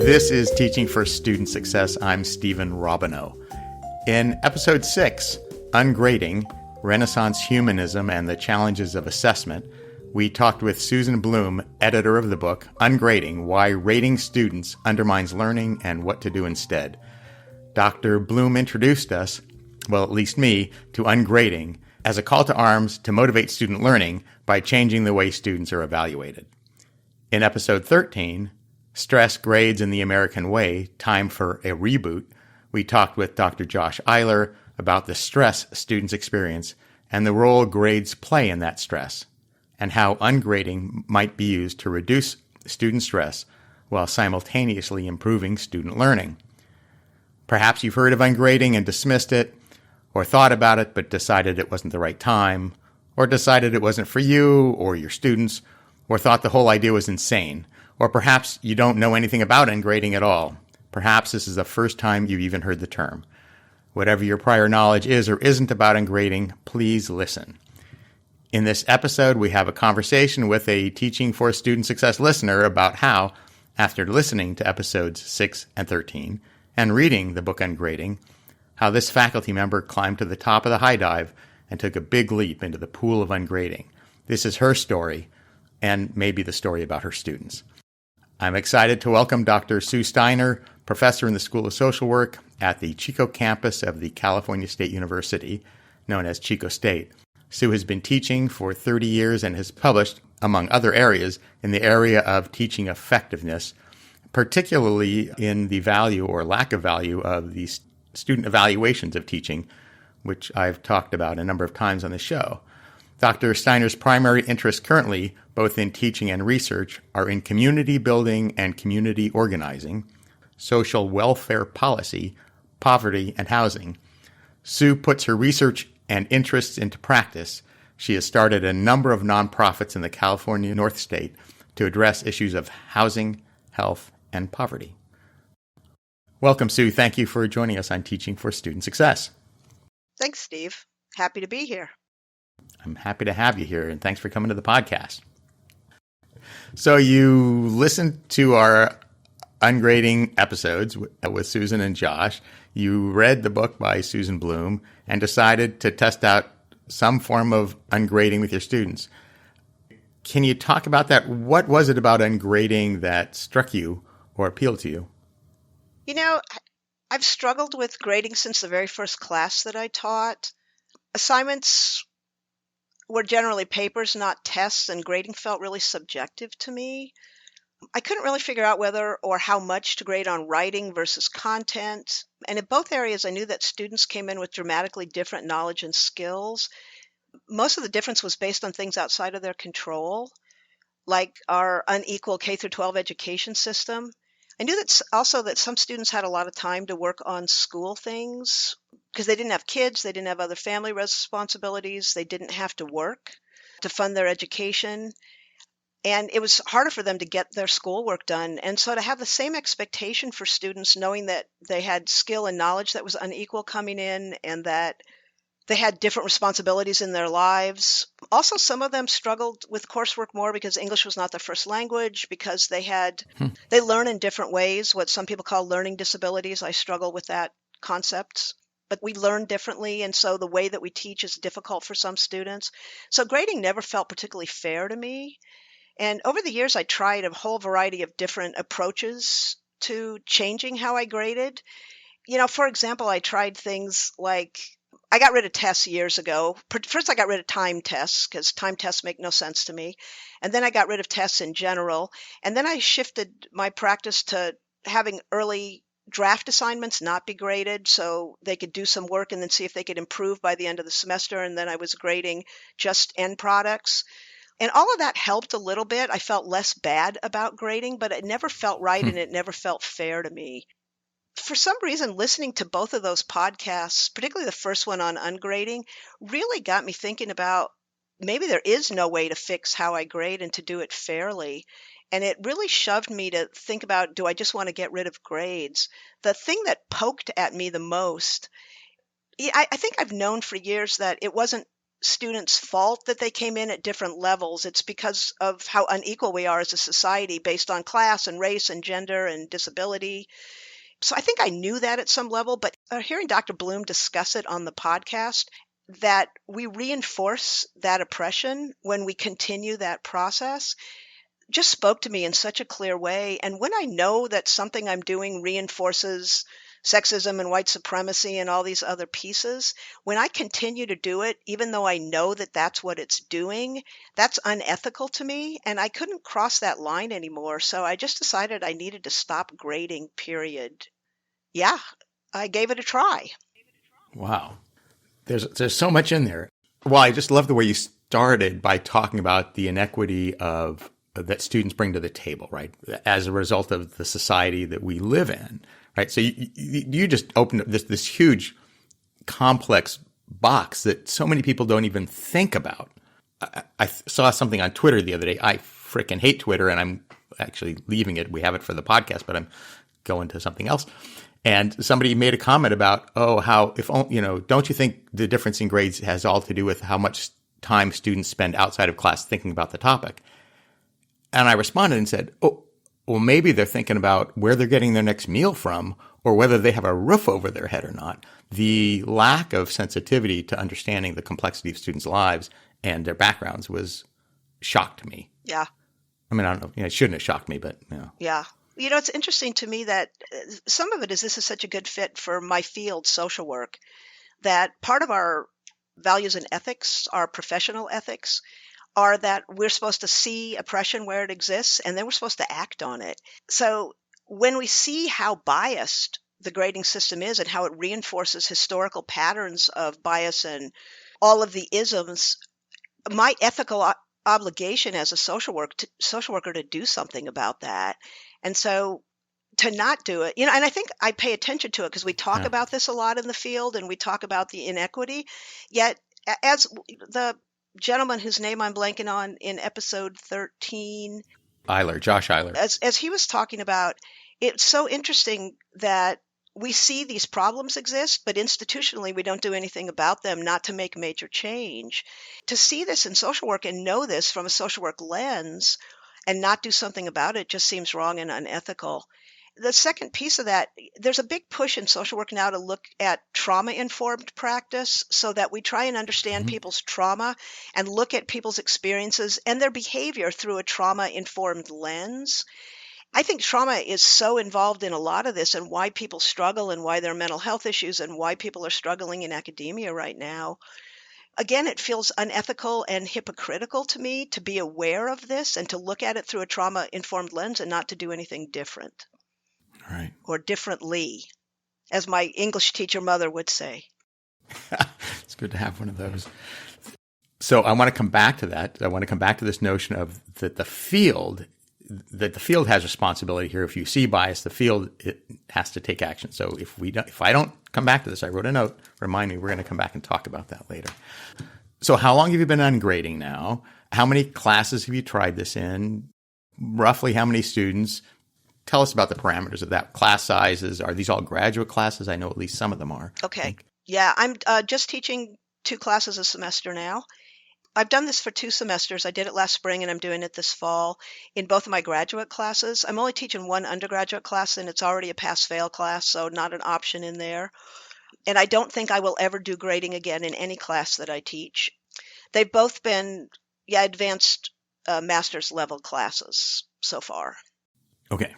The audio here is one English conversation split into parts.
This is Teaching for Student Success. I'm Stephen Robineau. In Episode 6, Ungrading, Renaissance Humanism and the Challenges of Assessment, we talked with Susan Bloom, editor of the book, Ungrading, Why Rating Students Undermines Learning and What to Do Instead. Dr. Bloom introduced us, well, at least me, to ungrading as a call to arms to motivate student learning by changing the way students are evaluated. In Episode 13, Stress, Grades, and the American Way, Time for a Reboot, we talked with Dr. Josh Eiler about the stress students experience and the role grades play in that stress, and how ungrading might be used to reduce student stress while simultaneously improving student learning. Perhaps you've heard of ungrading and dismissed it, or thought about it but decided it wasn't the right time, or decided it wasn't for you or your students, or thought the whole idea was insane. Or perhaps you don't know anything about ungrading at all. Perhaps this is the first time you've even heard the term. Whatever your prior knowledge is or isn't about ungrading, please listen. In this episode, we have a conversation with a Teaching for Student Success listener about how, after listening to episodes 6 and 13 and reading the book Ungrading, how this faculty member climbed to the top of the high dive and took a big leap into the pool of ungrading. This is her story, and maybe the story about her students. I'm excited to welcome Dr. Sue Steiner, professor in the School of Social Work at the Chico campus of the California State University, known as Chico State. Sue has been teaching for 30 years and has published, among other areas, in the area of teaching effectiveness, particularly in the value or lack of value of the student evaluations of teaching, which I've talked about a number of times on the show. Dr. Steiner's primary interests currently, both in teaching and research, are in community building and community organizing, social welfare policy, poverty, and housing. Sue puts her research and interests into practice. She has started a number of nonprofits in the California North State to address issues of housing, health, and poverty. Welcome, Sue. Thank you for joining us on Teaching for Student Success. Thanks, Steve. Happy to be here. I'm happy to have you here, and thanks for coming to the podcast. So you listened to our ungrading episodes with Susan and Josh. You read the book by Susan Bloom and decided to test out some form of ungrading with your students. Can you talk about that? What was it about ungrading that struck you or appealed to you? You know, I've struggled with grading since the very first class that I taught. Assignments were generally papers, not tests, and grading felt really subjective to me. I couldn't really figure out whether or how much to grade on writing versus content. And in both areas, I knew that students came in with dramatically different knowledge and skills. Most of the difference was based on things outside of their control, like our unequal K-12 education system. I knew that some students had a lot of time to work on school things because they didn't have kids, they didn't have other family responsibilities, they didn't have to work to fund their education. And it was harder for them to get their schoolwork done. And so to have the same expectation for students, knowing that they had skill and knowledge that was unequal coming in and that they had different responsibilities in their lives. Also, some of them struggled with coursework more because English was not their first language, because they learn in different ways, what some people call learning disabilities. I struggle with that concept. But we learn differently, and so the way that we teach is difficult for some students. So grading never felt particularly fair to me. And over the years, I tried a whole variety of different approaches to changing how I graded. You know, for example, I tried things like I got rid of tests years ago. First, I got rid of time tests because time tests make no sense to me. And then I got rid of tests in general. And then I shifted my practice to having early draft assignments not be graded so they could do some work and then see if they could improve by the end of the semester. And then I was grading just end products. And all of that helped a little bit. I felt less bad about grading, but it never felt right and it never felt fair to me. For some reason, listening to both of those podcasts, particularly the first one on ungrading, really got me thinking about maybe there is no way to fix how I grade and to do it fairly. And it really shoved me to think about, do I just want to get rid of grades? The thing that poked at me the most, I think I've known for years that it wasn't students' fault that they came in at different levels. It's because of how unequal we are as a society based on class and race and gender and disability. So I think I knew that at some level, but hearing Dr. Bloom discuss it on the podcast, that we reinforce that oppression when we continue that process, just spoke to me in such a clear way. And when I know that something I'm doing reinforces sexism and white supremacy and all these other pieces, when I continue to do it, even though I know that that's what it's doing, that's unethical to me. And I couldn't cross that line anymore. So I just decided I needed to stop grading, period. Yeah, I gave it a try. Wow. There's so much in there. Well, I just love the way you started by talking about the inequity of that students bring to the table, right? As a result of the society that we live in, right? So you just opened up this huge, complex box that so many people don't even think about. I saw something on Twitter the other day. I freaking hate Twitter, and I'm actually leaving it. We have it for the podcast, but I'm going to something else. And somebody made a comment about, don't you think the difference in grades has all to do with how much time students spend outside of class thinking about the topic? And I responded and said, oh, well, maybe they're thinking about where they're getting their next meal from or whether they have a roof over their head or not. The lack of sensitivity to understanding the complexity of students' lives and their backgrounds was shocked me. Yeah. I mean, I don't know. It shouldn't have shocked me, but, Yeah. It's interesting to me that some of it is this is such a good fit for my field, social work, that part of our values and ethics, our professional ethics, are that we're supposed to see oppression where it exists, and then we're supposed to act on it. So when we see how biased the grading system is and how it reinforces historical patterns of bias and all of the isms, my ethical obligation as a social worker to do something about that. And so to not do it, and I think I pay attention to it because we talk about this a lot in the field and we talk about the inequity. Yet, as the gentleman whose name I'm blanking on in episode 13, Josh Eiler, as he was talking about, it's so interesting that we see these problems exist, but institutionally we don't do anything about them, not to make major change. To see this in social work and know this from a social work lens and not do something about it just seems wrong and unethical. The second piece of that, there's a big push in social work now to look at trauma-informed practice so that we try and understand people's trauma and look at people's experiences and their behavior through a trauma-informed lens. I think trauma is so involved in a lot of this and why people struggle and why there are mental health issues and why people are struggling in academia right now. Again, it feels unethical and hypocritical to me to be aware of this and to look at it through a trauma-informed lens and not to do anything different. Right. Or differently, as my English teacher mother would say. It's good to have one of those. So I want to come back to that. I want to come back to this notion of that the field has responsibility here. If you see bias, the field it has to take action. So if I don't come back to this, I wrote a note, remind me, we're going to come back and talk about that later. So how long have you been ungrading now? How many classes have you tried this in? Roughly how many students? Tell us about the parameters of that. Class sizes. Are these all graduate classes? I know at least some of them are. Okay. Yeah, I'm just teaching 2 classes a semester now. I've done this for 2 semesters. I did it last spring and I'm doing it this fall in both of my graduate classes. I'm only teaching 1 undergraduate class and it's already a pass-fail class, so not an option in there. And I don't think I will ever do grading again in any class that I teach. They've both been, advanced master's level classes so far. Okay.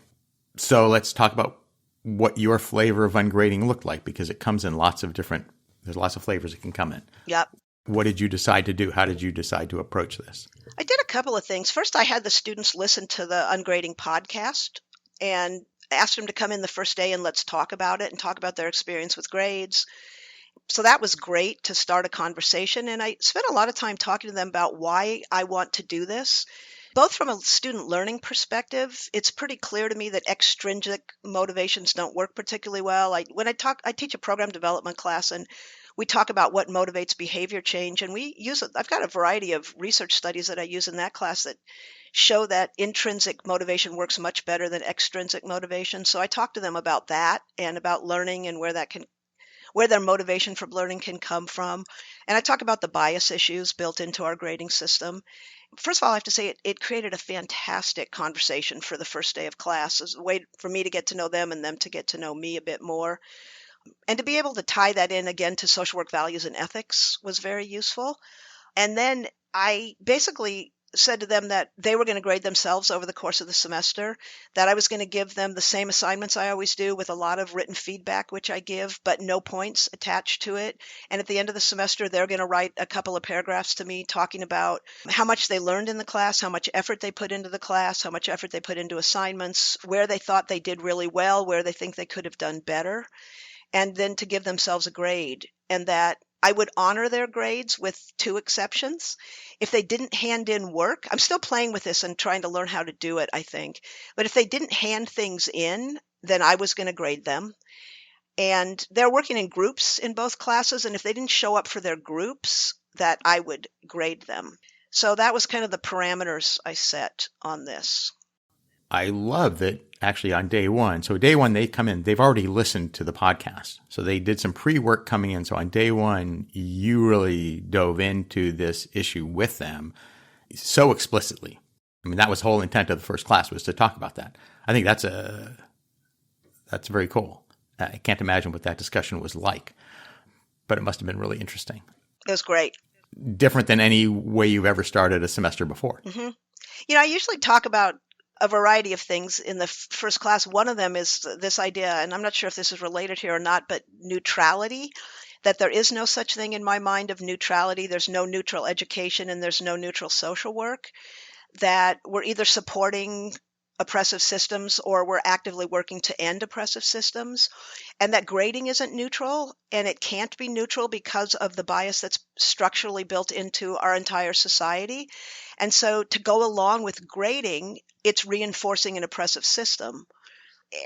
So let's talk about what your flavor of ungrading looked like, because it comes in there's lots of flavors it can come in. Yep. What did you decide to do? How did you decide to approach this? I did a couple of things. First, I had the students listen to the Ungrading podcast and asked them to come in the first day and let's talk about it and talk about their experience with grades. So that was great to start a conversation. And I spent a lot of time talking to them about why I want to do this. Both from a student learning perspective, it's pretty clear to me that extrinsic motivations don't work particularly well. I teach a program development class and we talk about what motivates behavior change. And I've got a variety of research studies that I use in that class that show that intrinsic motivation works much better than extrinsic motivation. So I talk to them about that and about learning and where their motivation for learning can come from. And I talk about the bias issues built into our grading system. First of all, I have to say it created a fantastic conversation for the first day of class as a way for me to get to know them and them to get to know me a bit more. And to be able to tie that in again to social work values and ethics was very useful. And then I basically said to them that they were going to grade themselves over the course of the semester, that I was going to give them the same assignments I always do with a lot of written feedback, which I give, but no points attached to it. And at the end of the semester, they're going to write a couple of paragraphs to me talking about how much they learned in the class, how much effort they put into the class, how much effort they put into assignments, where they thought they did really well, where they think they could have done better, and then to give themselves a grade. And that I would honor their grades with two exceptions. If they didn't hand in work, I'm still playing with this and trying to learn how to do it, I think. But if they didn't hand things in, then I was going to grade them. And they're working in groups in both classes. And if they didn't show up for their groups, that I would grade them. So that was kind of the parameters I set on this. I love that actually on day one. So day one, they come in, they've already listened to the podcast. So they did some pre-work coming in. So on day one, you really dove into this issue with them so explicitly. I mean, that was the whole intent of the first class, was to talk about that. I think that's very cool. I can't imagine what that discussion was like, but it must have been really interesting. It was great. Different than any way you've ever started a semester before. Mm-hmm. I usually talk about a variety of things in the first class. One of them is this idea, and I'm not sure if this is related here or not, but neutrality, that there is no such thing in my mind of neutrality. There's no neutral education and there's no neutral social work, that we're either supporting oppressive systems or we're actively working to end oppressive systems, and that grading isn't neutral and it can't be neutral because of the bias that's structurally built into our entire society. And so to go along with grading, it's reinforcing an oppressive system.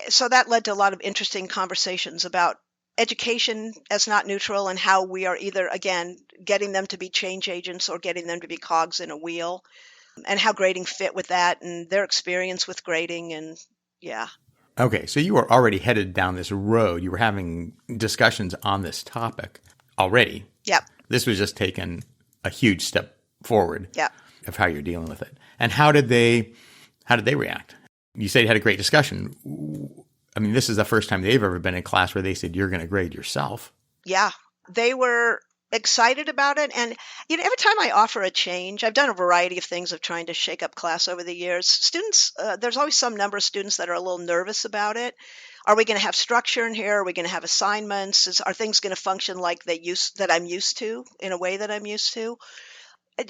So that led to a lot of interesting conversations about education as not neutral and how we are either, again, getting them to be change agents or getting them to be cogs in a wheel, and how grading fit with that and their experience with grading. And yeah. Okay, so you were already headed down this road. You were having discussions on this topic already. Yep. This was just taking a huge step forward. Yep. Of how you're dealing with it. And how did they react? You said you had a great discussion. I mean, this is the first time they've ever been in class where they said you're going to grade yourself. Yeah, they were excited about it. And every time I offer a change, I've done a variety of things of trying to shake up class over the years. Students, there's always some number of students that are a little nervous about it. Are we going to have structure in here? Are we going to have assignments? Are things going to function like that I'm used to, in a way that I'm used to?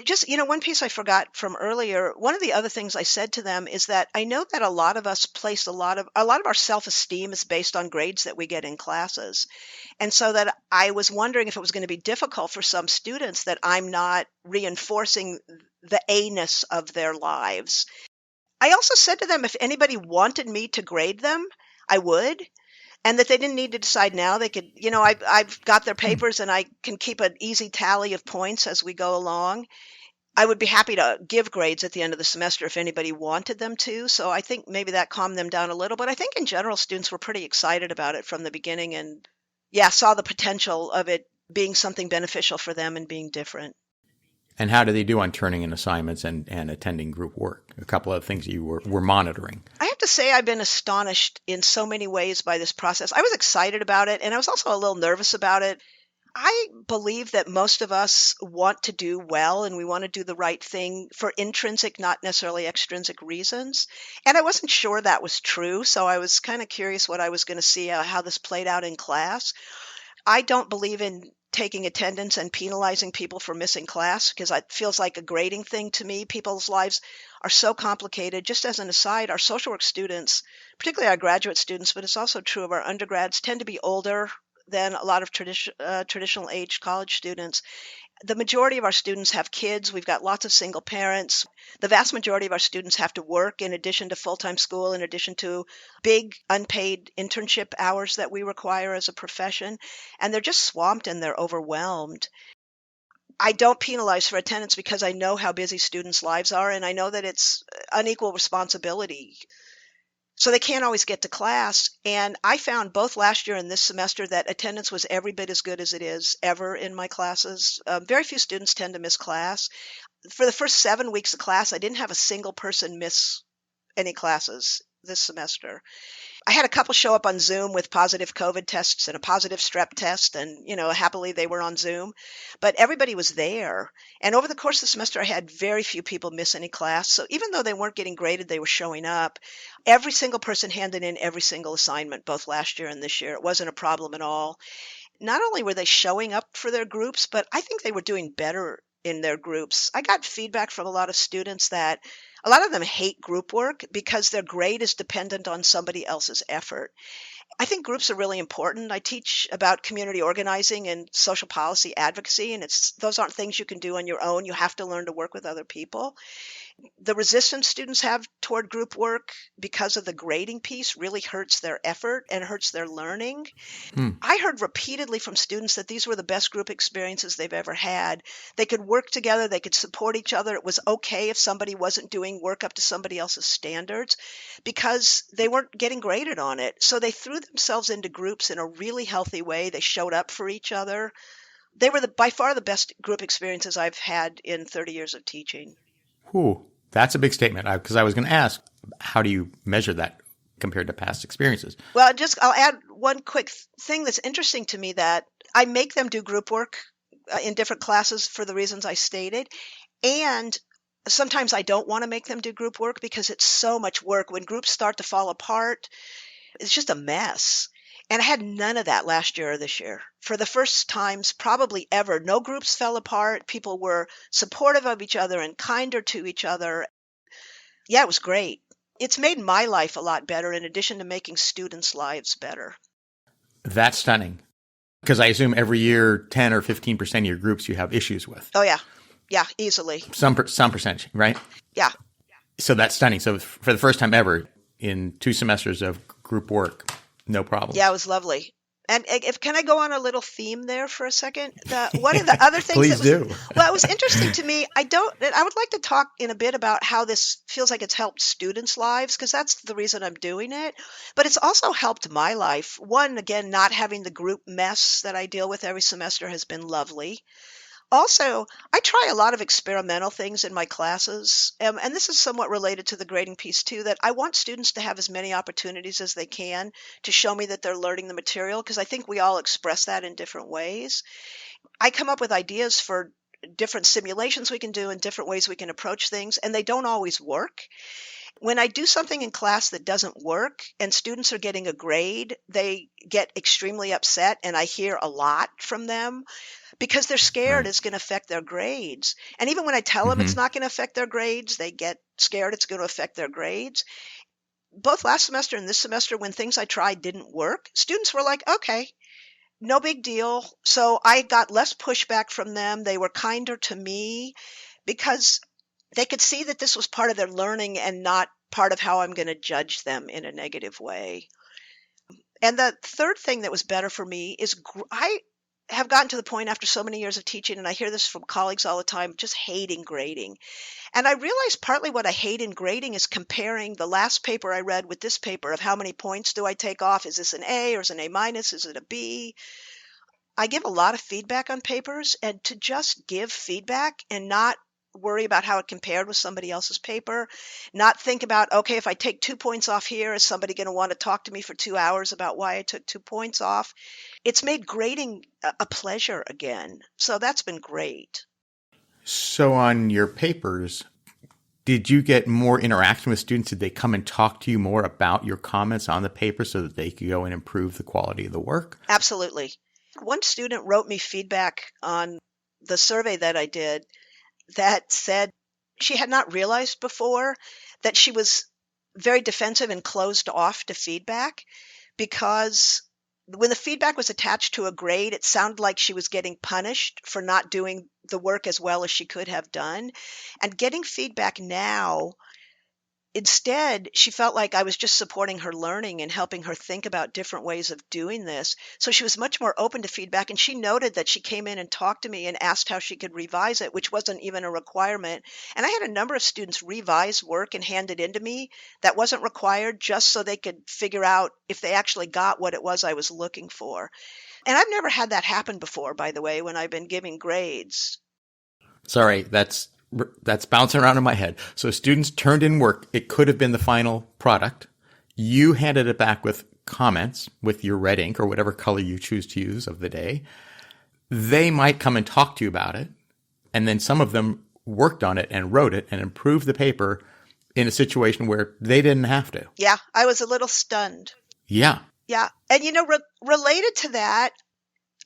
Just, one piece I forgot from earlier, one of the other things I said to them is that I know that a lot of us place a lot of our self-esteem is based on grades that we get in classes. And so that I was wondering if it was going to be difficult for some students that I'm not reinforcing the A-ness of their lives. I also said to them, if anybody wanted me to grade them, I would. And that they didn't need to decide now. They could, I've got their papers and I can keep an easy tally of points as we go along. I would be happy to give grades at the end of the semester if anybody wanted them to. So I think maybe that calmed them down a little. But I think in general, students were pretty excited about it from the beginning and, saw the potential of it being something beneficial for them and being different. And how do they do on turning in assignments and attending group work? A couple of things you were monitoring. I have to say I've been astonished in so many ways by this process. I was excited about it, and I was also a little nervous about it. I believe that most of us want to do well, and we want to do the right thing for intrinsic, not necessarily extrinsic reasons. And I wasn't sure that was true, so I was kind of curious what I was going to see, how this played out in class. I don't believe in taking attendance and penalizing people for missing class because it feels like a grading thing to me. People's lives are so complicated. Just as an aside, our social work students, particularly our graduate students, but it's also true of our undergrads, tend to be older than a lot of traditional age college students. The majority of our students have kids. We've got lots of single parents. The vast majority of our students have to work in addition to full-time school, in addition to big unpaid internship hours that we require as a profession. And they're just swamped and they're overwhelmed. I don't penalize for attendance because I know how busy students' lives are, and I know that it's unequal responsibility. So they can't always get to class. And I found both last year and this semester that attendance was every bit as good as it is ever in my classes. Very few students tend to miss class. For the first 7 weeks of class, I didn't have a single person miss any classes this semester. I had a couple show up on Zoom with positive COVID tests and a positive strep test, and happily they were on Zoom, but everybody was there. And over the course of the semester, I had very few people miss any class. So even though they weren't getting graded, they were showing up. Every single person handed in every single assignment, both last year and this year. It wasn't a problem at all. Not only were they showing up for their groups, but I think they were doing better in their groups. I got feedback from a lot of students that a lot of them hate group work because their grade is dependent on somebody else's effort. I think groups are really important. I teach about community organizing and social policy advocacy, and those aren't things you can do on your own. You have to learn to work with other people. The resistance students have toward group work because of the grading piece really hurts their effort and hurts their learning. I heard repeatedly from students that these were the best group experiences they've ever had. They could work together. They could support each other. It was okay if somebody wasn't doing work up to somebody else's standards because they weren't getting graded on it. So they threw themselves into groups in a really healthy way. They showed up for each other. They were by far the best group experiences I've had in 30 years of teaching. Ooh, that's a big statement because I was going to ask, how do you measure that compared to past experiences? Well, I'll add one quick thing that's interesting to me, that I make them do group work in different classes for the reasons I stated. And sometimes I don't want to make them do group work because it's so much work. When groups start to fall apart, it's just a mess. And I had none of that last year or this year. For the first times probably ever, no groups fell apart. People were supportive of each other and kinder to each other. Yeah, it was great. It's made my life a lot better in addition to making students' lives better. That's stunning. Because I assume every year, 10 or 15% of your groups you have issues with. Oh, yeah. Yeah, easily. Some percentage, right? Yeah. So that's stunning. So for the first time ever in 2 semesters of group work, no problem. Yeah, it was lovely. And can I go on a little theme there for a second? One of the other things Please do. Well, it was interesting to me. I would like to talk in a bit about how this feels like it's helped students' lives, because that's the reason I'm doing it. But it's also helped my life. One, again, not having the group mess that I deal with every semester has been lovely. Also, I try a lot of experimental things in my classes, and this is somewhat related to the grading piece too, that I want students to have as many opportunities as they can to show me that they're learning the material, because I think we all express that in different ways. I come up with ideas for different simulations we can do and different ways we can approach things, and they don't always work. When I do something in class that doesn't work and students are getting a grade, they get extremely upset, and I hear a lot from them because they're scared it's going to affect their grades. And even when I tell them it's not going to affect their grades, they get scared it's going to affect their grades. Both last semester and this semester, when things I tried didn't work, students were like, okay, no big deal. So I got less pushback from them. They were kinder to me because they could see that this was part of their learning and not part of how I'm going to judge them in a negative way. And the third thing that was better for me is I have gotten to the point after so many years of teaching, and I hear this from colleagues all the time, just hating grading. And I realize partly what I hate in grading is comparing the last paper I read with this paper of how many points do I take off? Is this an A or is it an A minus? Is it a B? I give a lot of feedback on papers, and to just give feedback and not worry about how it compared with somebody else's paper, not think about, okay, if I take 2 points off here, is somebody going to want to talk to me for 2 hours about why I took 2 points off? It's made grading a pleasure again. So that's been great. So on your papers, did you get more interaction with students? Did they come and talk to you more about your comments on the paper so that they could go and improve the quality of the work? Absolutely. One student wrote me feedback on the survey that I did that said she had not realized before that she was very defensive and closed off to feedback, because when the feedback was attached to a grade, it sounded like she was getting punished for not doing the work as well as she could have done. And getting feedback now instead, she felt like I was just supporting her learning and helping her think about different ways of doing this. So she was much more open to feedback. And she noted that she came in and talked to me and asked how she could revise it, which wasn't even a requirement. And I had a number of students revise work and hand it in to me that wasn't required, just so they could figure out if they actually got what it was I was looking for. And I've never had that happen before, by the way, when I've been giving grades. Sorry, that's bouncing around in my head. So students turned in work. It could have been the final product. You handed it back with comments with your red ink or whatever color you choose to use of the day. They might come and talk to you about it. And then some of them worked on it and wrote it and improved the paper in a situation where they didn't have to. Yeah, I was a little stunned. Yeah. Yeah. And, related to that,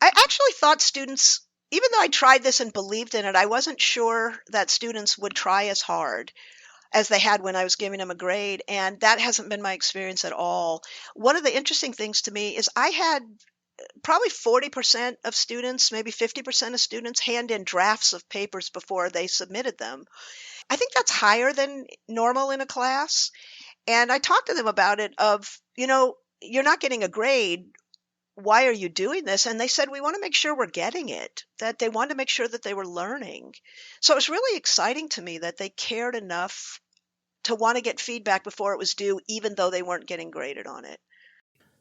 I actually thought students, even though I tried this and believed in it, I wasn't sure that students would try as hard as they had when I was giving them a grade. And that hasn't been my experience at all. One of the interesting things to me is I had probably 40% of students, maybe 50% of students hand in drafts of papers before they submitted them. I think that's higher than normal in a class. And I talked to them about it you're not getting a grade. Why are you doing this? And they said, we want to make sure we're getting it, that they wanted to make sure that they were learning. So it was really exciting to me that they cared enough to want to get feedback before it was due, even though they weren't getting graded on it.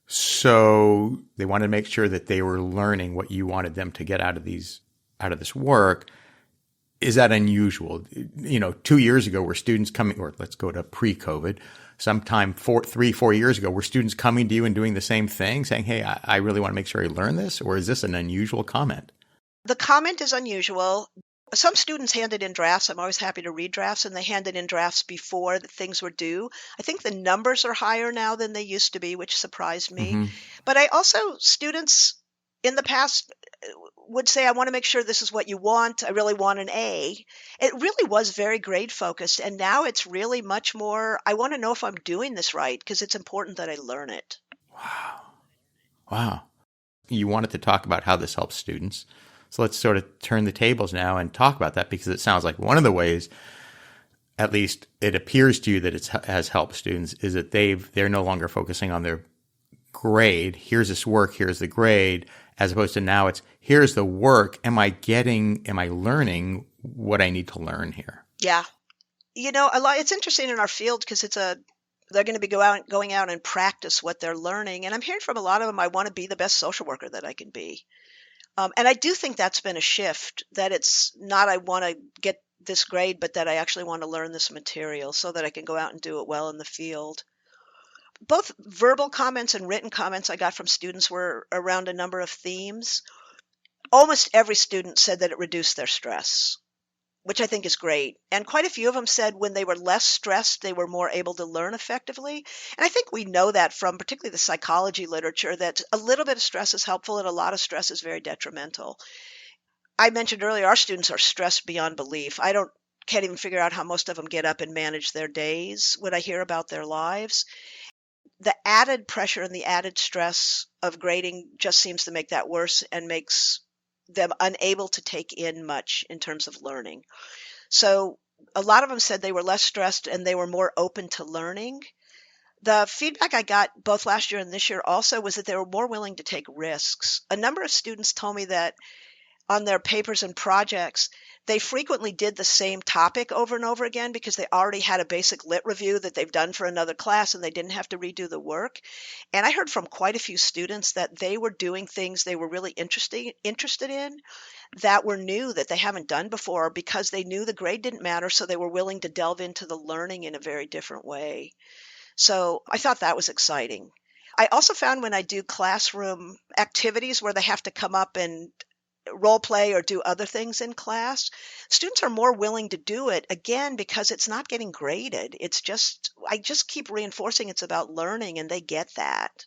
So they wanted to make sure that they were learning what you wanted them to get out of this work. Is that unusual? 2 years ago, were students coming, or let's go to pre-COVID, sometime 3-4 years ago, were students coming to you and doing the same thing, saying, hey, I really want to make sure I learn this? Or is this an unusual comment? The comment is unusual. Some students handed in drafts. I'm always happy to read drafts, and they handed in drafts before the things were due. I think the numbers are higher now than they used to be, which surprised me. Mm-hmm. But students in the past would say, I want to make sure this is what you want. I really want an A. It really was very grade focused. And now it's really much more, I want to know if I'm doing this right, because it's important that I learn it. Wow. You wanted to talk about how this helps students. So let's sort of turn the tables now and talk about that, because it sounds like one of the ways, at least it appears to you that it has helped students, is that they're no longer focusing on their grade. Here's this work, here's the grade, as opposed to now it's here's the work. Am I learning what I need to learn here? Yeah. It's interesting in our field because they're going to be going out and practice what they're learning. And I'm hearing from a lot of them, I want to be the best social worker that I can be. And I do think that's been a shift, that it's not I want to get this grade, but that I actually want to learn this material so that I can go out and do it well in the field. Both verbal comments and written comments I got from students were around a number of themes. Almost every student said that it reduced their stress, which I think is great. And quite a few of them said when they were less stressed, they were more able to learn effectively. And I think we know that from particularly the psychology literature, that a little bit of stress is helpful and a lot of stress is very detrimental. I mentioned earlier, our students are stressed beyond belief. Can't even figure out how most of them get up and manage their days when I hear about their lives. The added pressure and the added stress of grading just seems to make that worse and makes them unable to take in much in terms of learning. So a lot of them said they were less stressed and they were more open to learning. The feedback I got both last year and this year also was that they were more willing to take risks. A number of students told me that on their papers and projects, they frequently did the same topic over and over again because they already had a basic lit review that they've done for another class and they didn't have to redo the work. And I heard from quite a few students that they were doing things they were really interested in that were new, that they haven't done before, because they knew the grade didn't matter, so they were willing to delve into the learning in a very different way. So I thought that was exciting. I also found when I do classroom activities where they have to come up and role play or do other things in class, students are more willing to do it, again, because it's not getting graded. I just keep reinforcing it's about learning, and they get that.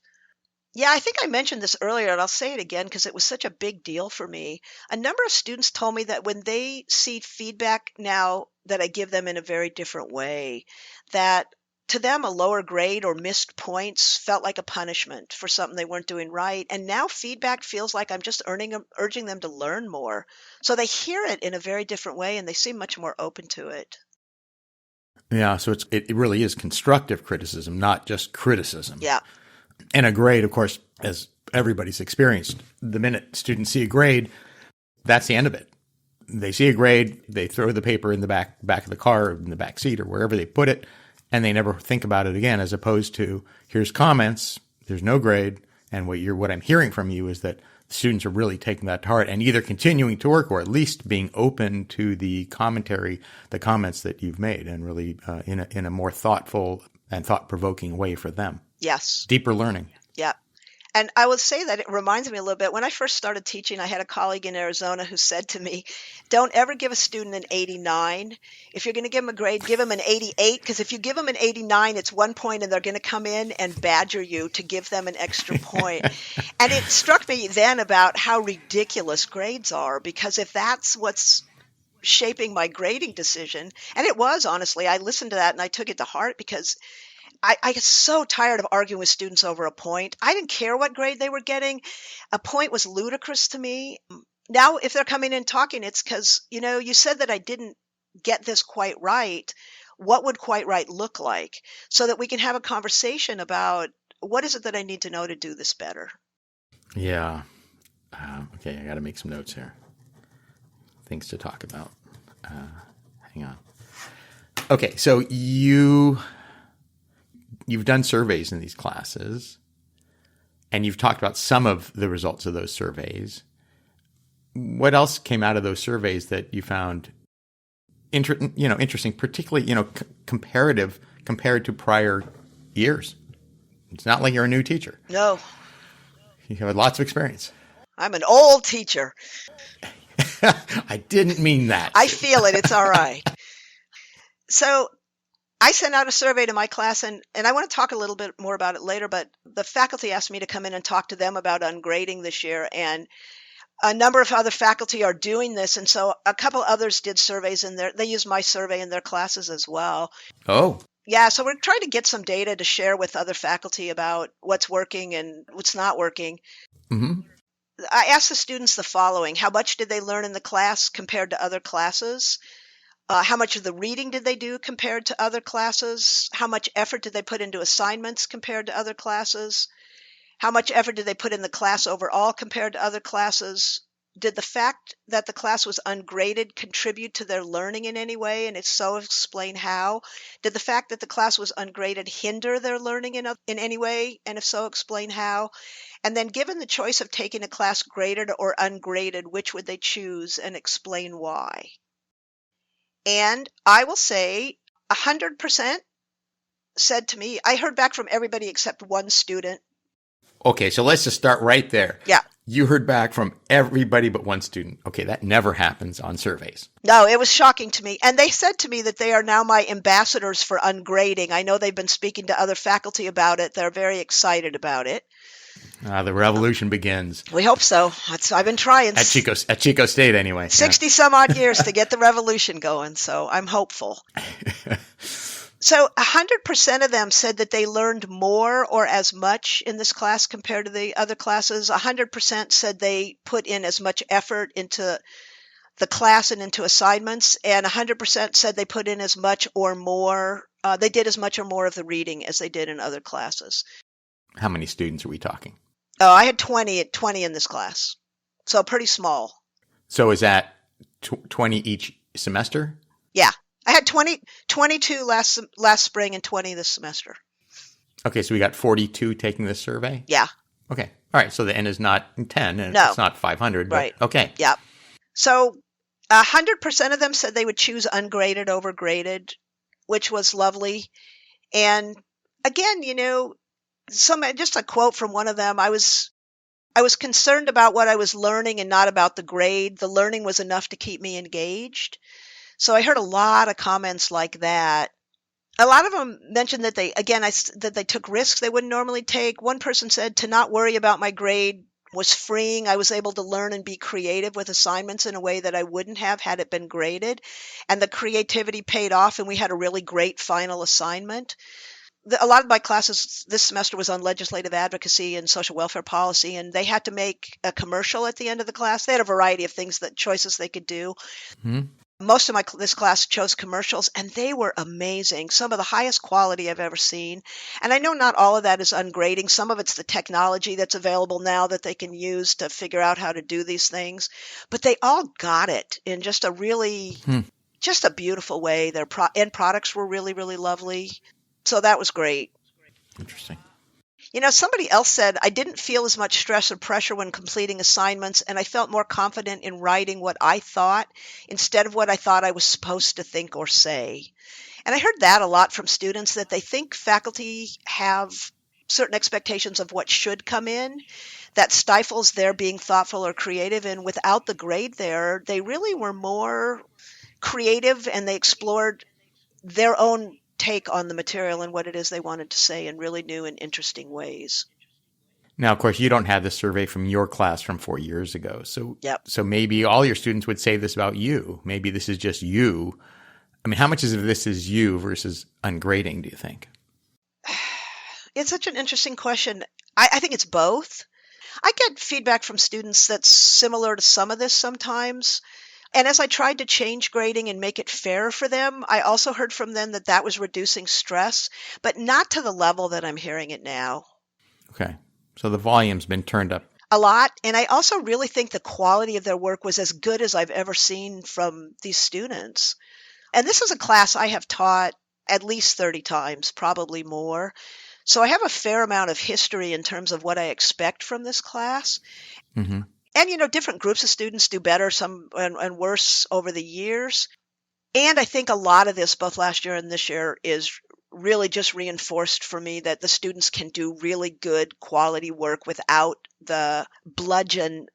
Yeah, I think I mentioned this earlier, and I'll say it again because it was such a big deal for me. A number of students told me that when they see feedback now that I give them in a very different way, that to them a lower grade or missed points felt like a punishment for something they weren't doing right. And now feedback feels like I'm just urging them to learn more. So they hear it in a very different way, and they seem much more open to it. Yeah, so it really is constructive criticism, not just criticism. Yeah. And a grade, of course, as everybody's experienced, the minute students see a grade, that's the end of it. They see a grade, they throw the paper in the back of the car, or in the back seat, or wherever they put it, and they never think about it again, as opposed to, here's comments, there's no grade, and what I'm hearing from you is that students are really taking that to heart and either continuing to work or at least being open to the commentary, the comments that you've made, and really in a more thoughtful and thought-provoking way for them. Yes. Deeper learning. Yeah. And I would say that it reminds me a little bit. When I first started teaching, I had a colleague in Arizona who said to me, don't ever give a student an 89. If you're going to give them a grade, give them an 88, because if you give them an 89, it's 1 point and they're going to come in and badger you to give them an extra point. And it struck me then about how ridiculous grades are, because if that's what's shaping my grading decision, and it was, honestly, I listened to that and I took it to heart, because I get so tired of arguing with students over a point. I didn't care what grade they were getting. A point was ludicrous to me. Now, if they're coming in talking, it's because, you said that I didn't get this quite right. What would quite right look like? So that we can have a conversation about what is it that I need to know to do this better. Yeah. Okay, I got to make some notes here. Things to talk about. Hang on. Okay, so you've done surveys in these classes, and you've talked about some of the results of those surveys. What else came out of those surveys that you found interesting, particularly compared to prior years? It's not like you're a new teacher. No. You have lots of experience. I'm an old teacher. I didn't mean that. I feel it. It's all right. So I sent out a survey to my class, and I want to talk a little bit more about it later, but the faculty asked me to come in and talk to them about ungrading this year, and a number of other faculty are doing this, and so a couple others did surveys in there. They used my survey in their classes as well. Oh. Yeah, so we're trying to get some data to share with other faculty about what's working and what's not working. Mm-hmm. I asked the students the following: how much did they learn in the class compared to other classes? How much of the reading did they do compared to other classes? How much effort did they put into assignments compared to other classes? How much effort did they put in the class overall compared to other classes? Did the fact that the class was ungraded contribute to their learning in any way? And if so, explain how. Did the fact that the class was ungraded hinder their learning in any way? And if so, explain how. And then, given the choice of taking a class graded or ungraded, which would they choose, and explain why? And I will say 100% said to me, I heard back from everybody except one student. Okay, so let's just start right there. Yeah. You heard back from everybody but one student. Okay, that never happens on surveys. No, it was shocking to me. And they said to me that they are now my ambassadors for ungrading. I know they've been speaking to other faculty about it. They're very excited about it. The revolution begins. We hope so. I've been trying. At Chico State, anyway. 60 some odd years to get the revolution going, so I'm hopeful. So 100% of them said that they learned more or as much in this class compared to the other classes. 100% said they put in as much effort into the class and into assignments, and 100% said they put in as much or more. They did as much or more of the reading as they did in other classes. How many students are we talking? Oh, I had 20 in this class, so pretty small. So is that 20 each semester? Yeah. I had 22 last spring and 20 this semester. Okay, so we got 42 taking this survey? Yeah. Okay. All right, so the N is not 10, and no. It's not 500. But, right. Okay. Yeah. So 100% of them said they would choose ungraded over graded, which was lovely. And again, just a quote from one of them, I was concerned about what I was learning and not about the grade. The learning was enough to keep me engaged. So I heard a lot of comments like that. A lot of them mentioned that that they took risks they wouldn't normally take. One person said to not worry about my grade was freeing. I was able to learn and be creative with assignments in a way that I wouldn't have had it been graded. And the creativity paid off, and we had a really great final assignment. A lot of my classes this semester was on legislative advocacy and social welfare policy, and they had to make a commercial at the end of the class. They had a variety of choices they could do. Mm-hmm. Most of this class chose commercials, and they were amazing. Some of the highest quality I've ever seen. And I know not all of that is ungrading. Some of it's the technology that's available now that they can use to figure out how to do these things. But they all got it in just a really, just a beautiful way. Their end products were really, really lovely. So that was great. Interesting. Somebody else said, I didn't feel as much stress or pressure when completing assignments, and I felt more confident in writing what I thought instead of what I thought I was supposed to think or say. And I heard that a lot from students, that they think faculty have certain expectations of what should come in that stifles their being thoughtful or creative. And without the grade there, they really were more creative, and they explored their own take on the material and what it is they wanted to say in really new and interesting ways. Now, of course, you don't have this survey from your class from 4 years ago. Yep. So maybe all your students would say this about you. Maybe this is just you. I mean, how much of this is you versus ungrading, do you think? It's such an interesting question. I think it's both. I get feedback from students that's similar to some of this sometimes. And as I tried to change grading and make it fairer for them, I also heard from them that that was reducing stress, but not to the level that I'm hearing it now. Okay. So the volume's been turned up a lot. And I also really think the quality of their work was as good as I've ever seen from these students. And this is a class I have taught at least 30 times, probably more. So I have a fair amount of history in terms of what I expect from this class. Mm-hmm. And, different groups of students do better, some and worse over the years. And I think a lot of this, both last year and this year, is really just reinforced for me that the students can do really good quality work without the bludgeon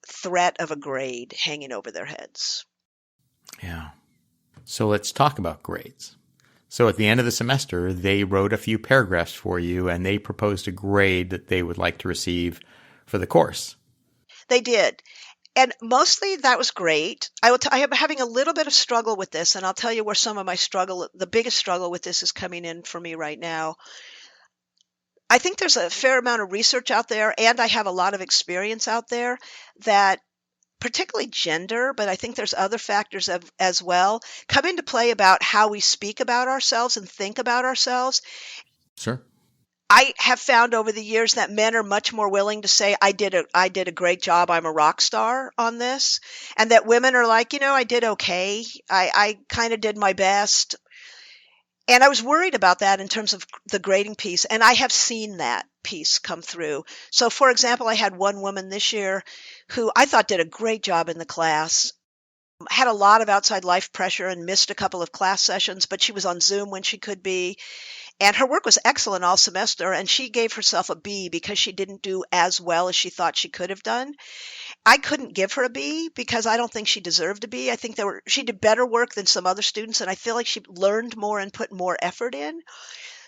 threat of a grade hanging over their heads. Yeah. So let's talk about grades. So at the end of the semester, they wrote a few paragraphs for you, and they proposed a grade that they would like to receive for the course. They did. And mostly that was great. I am having a little bit of struggle with this, and I'll tell you where some of my the biggest struggle with this is coming in for me right now. I think there's a fair amount of research out there, and I have a lot of experience out there that, particularly gender, but I think there's other factors as well, come into play about how we speak about ourselves and think about ourselves. Sure. I have found over the years that men are much more willing to say, I did a great job, I'm a rock star on this. And that women are like, I did okay. I kind of did my best. And I was worried about that in terms of the grading piece. And I have seen that piece come through. So, for example, I had one woman this year who I thought did a great job in the class, had a lot of outside life pressure and missed a couple of class sessions, but she was on Zoom when she could be. And her work was excellent all semester, and she gave herself a B because she didn't do as well as she thought she could have done. I couldn't give her a B because I don't think she deserved a B. I think she did better work than some other students, and I feel like she learned more and put more effort in.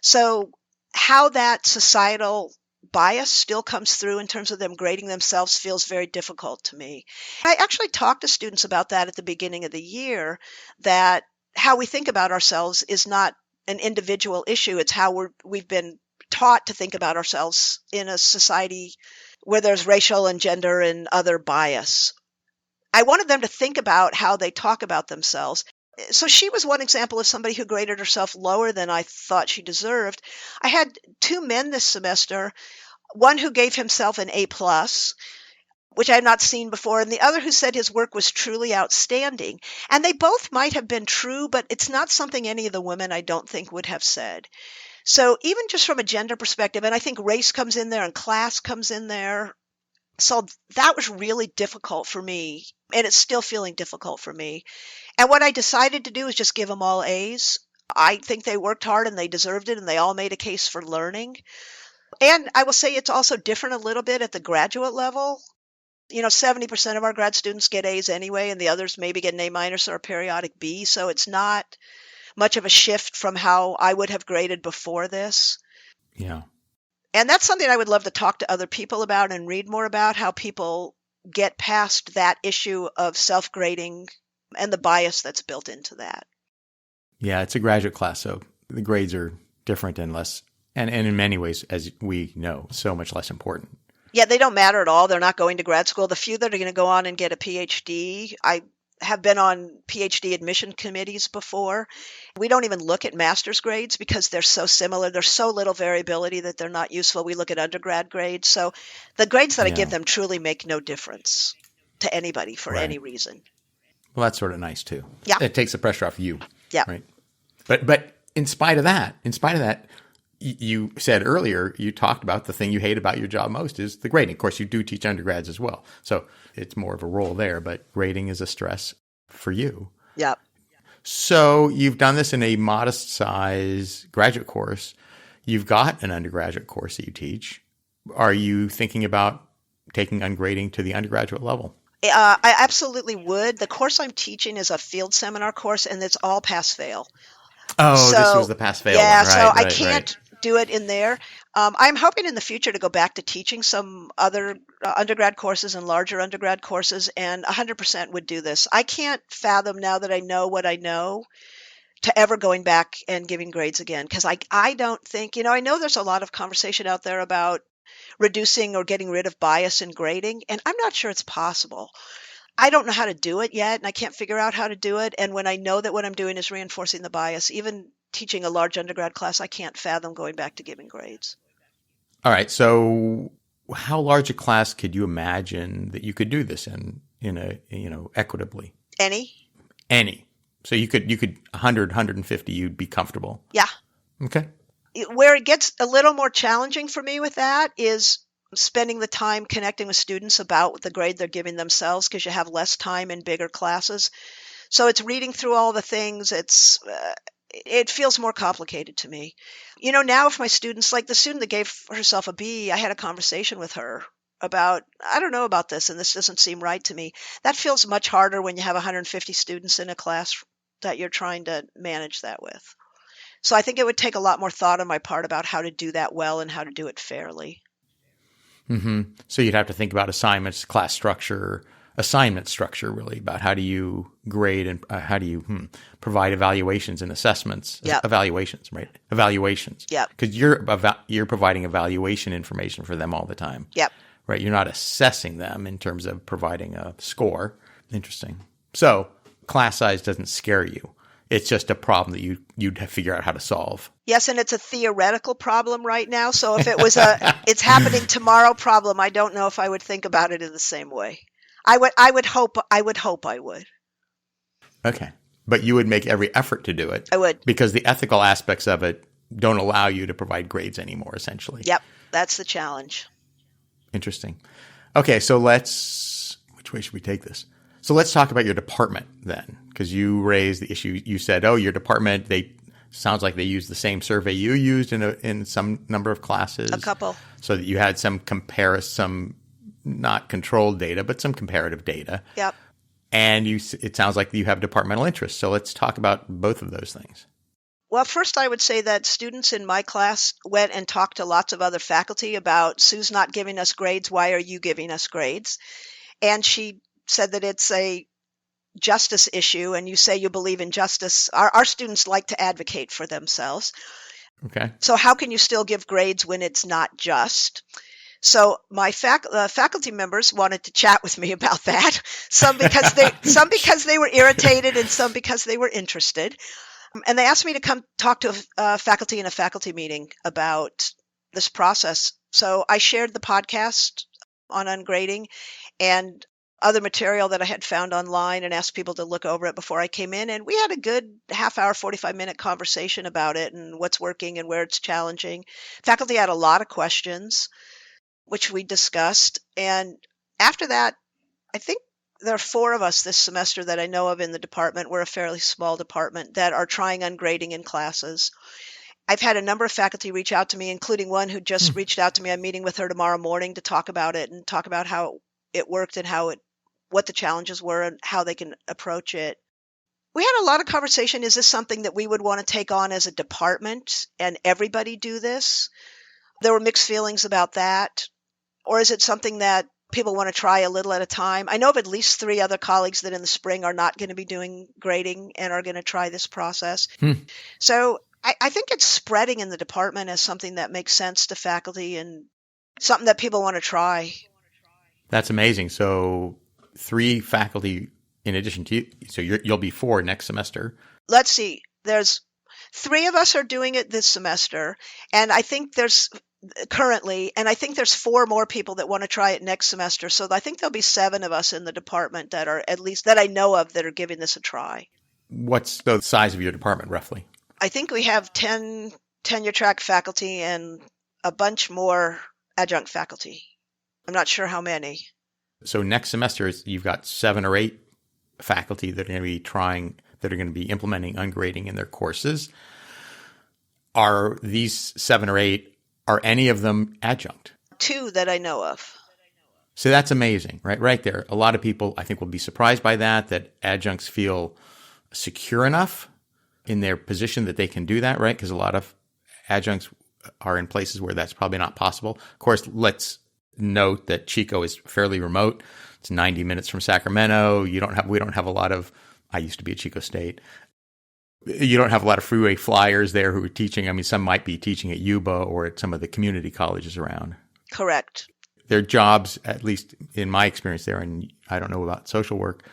So how that societal bias still comes through in terms of them grading themselves feels very difficult to me. I actually talked to students about that at the beginning of the year, that how we think about ourselves is not an individual issue. It's how we've been taught to think about ourselves in a society where there's racial and gender and other bias. I wanted them to think about how they talk about themselves. So she was one example of somebody who graded herself lower than I thought she deserved. I had two men this semester, one who gave himself an A+, which I had not seen before, and the other who said his work was truly outstanding. And they both might have been true, but it's not something any of the women I don't think would have said. So even just from a gender perspective, and I think race comes in there and class comes in there. So that was really difficult for me, and it's still feeling difficult for me. And what I decided to do is just give them all A's. I think they worked hard and they deserved it, and they all made a case for learning. And I will say it's also different a little bit at the graduate level. 70% of our grad students get A's anyway, and the others maybe get an A- or a periodic B. So it's not much of a shift from how I would have graded before this. Yeah. And that's something I would love to talk to other people about and read more about, how people get past that issue of self-grading and the bias that's built into that. Yeah, it's a graduate class, so the grades are different and less, and in many ways, as we know, so much less important. Yeah, they don't matter at all. They're not going to grad school. The few that are going to go on and get a PhD, I have been on PhD admission committees before. We don't even look at master's grades because they're so similar. There's so little variability that they're not useful. We look at undergrad grades. So the grades that I give Yeah. them truly make no difference to anybody for Right. any reason. Well, that's sort of nice too. Yeah. It takes the pressure off you. Yeah. Right. But in spite of that, you said earlier, you talked about the thing you hate about your job most is the grading. Of course, you do teach undergrads as well. So it's more of a role there, but grading is a stress for you. Yeah. So you've done this in a modest size graduate course. You've got an undergraduate course that you teach. Are you thinking about taking ungrading to the undergraduate level? I absolutely would. The course I'm teaching is a field seminar course, and it's all pass-fail. Oh, So, this was the pass-fail yeah, one. Right, so I right, can't do it in there. I'm hoping in the future to go back to teaching some other undergrad courses and larger undergrad courses, and 100% would do this. I can't fathom now that I know what I know to ever going back and giving grades again, because I don't think, I know there's a lot of conversation out there about reducing or getting rid of bias in grading, and I'm not sure it's possible. I don't know how to do it yet, and I can't figure out how to do it. And when I know that what I'm doing is reinforcing the bias, even teaching a large undergrad class, I can't fathom going back to giving grades. All right. So how large a class could you imagine that you could do this in a, equitably? Any. So you could 100, 150, you'd be comfortable. Yeah. Okay. Where it gets a little more challenging for me with that is spending the time connecting with students about the grade they're giving themselves, because you have less time in bigger classes. So it's reading through all the things. It feels more complicated to me. Now if my students, like the student that gave herself a B, I had a conversation with her about, I don't know about this, and this doesn't seem right to me. That feels much harder when you have 150 students in a class that you're trying to manage that with. So I think it would take a lot more thought on my part about how to do that well and how to do it fairly. Mm-hmm. So you'd have to think about assignments, class structure, assignment structure, really, about how do you grade and how do you provide evaluations and assessments. Yep. Evaluations, right? Evaluations. Yep. Because you're providing evaluation information for them all the time. Yep. Right. You're not assessing them in terms of providing a score. Interesting. So class size doesn't scare you. It's just a problem that you'd have to figure out how to solve. Yes, and it's a theoretical problem right now. So if it was it's happening tomorrow problem, I don't know if I would think about it in the same way. I would hope I would. Okay. But you would make every effort to do it. I would. Because the ethical aspects of it don't allow you to provide grades anymore, essentially. Yep. That's the challenge. Interesting. Okay, so which way should we take this? So let's talk about your department then, because you raised the issue. You said, your department, sounds like they used the same survey you used in some number of classes. A couple. So that you had some not controlled data, but some comparative data. Yep. And it sounds like you have departmental interests. So let's talk about both of those things. Well, first I would say that students in my class went and talked to lots of other faculty about, Sue's not giving us grades, why are you giving us grades? And she said that it's a justice issue, and you say you believe in justice. Our students like to advocate for themselves. Okay. So how can you still give grades when it's not just? So my faculty members wanted to chat with me about that. Some because they were irritated, and some because they were interested. And they asked me to come talk to faculty in a faculty meeting about this process. So I shared the podcast on ungrading and other material that I had found online and asked people to look over it before I came in. And we had a good half-hour, 45-minute conversation about it and what's working and where it's challenging. Faculty had a lot of questions, which we discussed. And after that, I think there are 4 of us this semester that I know of in the department. We're a fairly small department that are trying ungrading in classes. I've had a number of faculty reach out to me, including one who just reached out to me. I'm meeting with her tomorrow morning to talk about it and talk about how it worked and what the challenges were and how they can approach it. We had a lot of conversation. Is this something that we would want to take on as a department and everybody do this? There were mixed feelings about that. Or is it something that people want to try a little at a time? I know of at least 3 other colleagues that in the spring are not going to be doing grading and are going to try this process. So I think it's spreading in the department as something that makes sense to faculty and something that people want to try. That's amazing. So 3 faculty in addition to you. So you'll be 4 next semester. Let's see. There's 3 of us are doing it this semester, and I think there's 4 more people that want to try it next semester. So I think there'll be 7 of us in the department that are, at least that I know of, that are giving this a try. What's the size of your department roughly? I think we have 10 tenure track faculty and a bunch more adjunct faculty. I'm not sure how many. So next semester, you've got 7 or 8 faculty that are going to be implementing ungrading in their courses. Are these 7 or 8, are any of them adjunct? 2 that I know of. So that's amazing, right? Right there. A lot of people, I think, will be surprised by that adjuncts feel secure enough in their position that they can do that, right? Because a lot of adjuncts are in places where that's probably not possible. Of course, let's note that Chico is fairly remote. It's 90 minutes from Sacramento. We don't have a lot of, I used to be at Chico State. You don't have a lot of freeway flyers there who are teaching. I mean, some might be teaching at Yuba or at some of the community colleges around. Correct. Their jobs, at least in my experience there, and I don't know about social work,